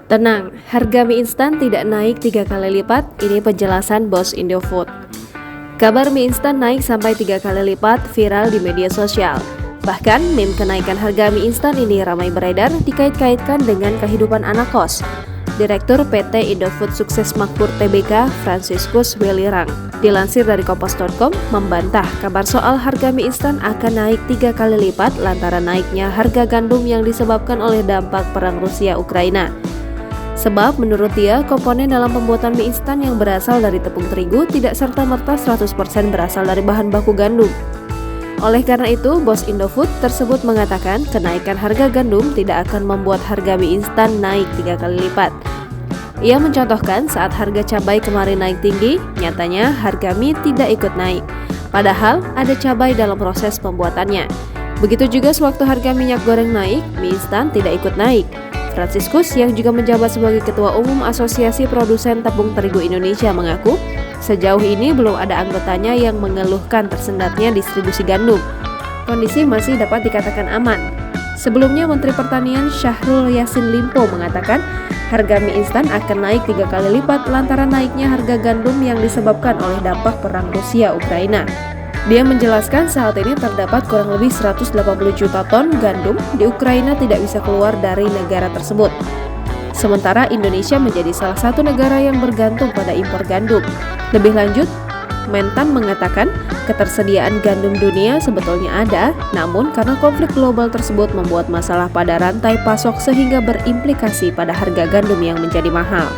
Tenang, harga mie instan tidak naik 3 kali lipat, ini penjelasan bos Indofood. Kabar mie instan naik sampai 3 kali lipat viral di media sosial. Bahkan, meme kenaikan harga mie instan ini ramai beredar dikait-kaitkan dengan kehidupan anak kos. Direktur PT Indofood Sukses Makmur Tbk, Franciscus Welirang, dilansir dari Kompas.com, membantah kabar soal harga mie instan akan naik 3 kali lipat lantaran naiknya harga gandum yang disebabkan oleh dampak perang Rusia-Ukraina. Sebab menurut dia, komponen dalam pembuatan mie instan yang berasal dari tepung terigu tidak serta-merta 100% berasal dari bahan baku gandum. Oleh karena itu, bos Indofood tersebut mengatakan kenaikan harga gandum tidak akan membuat harga mie instan naik 3 kali lipat. Ia mencontohkan saat harga cabai kemarin naik tinggi, nyatanya harga mie tidak ikut naik. Padahal ada cabai dalam proses pembuatannya. Begitu juga sewaktu harga minyak goreng naik, mie instan tidak ikut naik. Franciscus yang juga menjabat sebagai Ketua Umum Asosiasi Produsen Tepung Terigu Indonesia mengaku, sejauh ini belum ada anggotanya yang mengeluhkan tersendatnya distribusi gandum. Kondisi masih dapat dikatakan aman. Sebelumnya Menteri Pertanian Syahrul Yassin Limpo mengatakan, harga mie instan akan naik 3 kali lipat lantaran naiknya harga gandum yang disebabkan oleh dampak perang Rusia-Ukraina. Dia menjelaskan saat ini terdapat kurang lebih 180 juta ton gandum di Ukraina tidak bisa keluar dari negara tersebut. Sementara Indonesia menjadi salah satu negara yang bergantung pada impor gandum. Lebih lanjut, Mentan mengatakan ketersediaan gandum dunia sebetulnya ada, namun karena konflik global tersebut membuat masalah pada rantai pasok sehingga berimplikasi pada harga gandum yang menjadi mahal.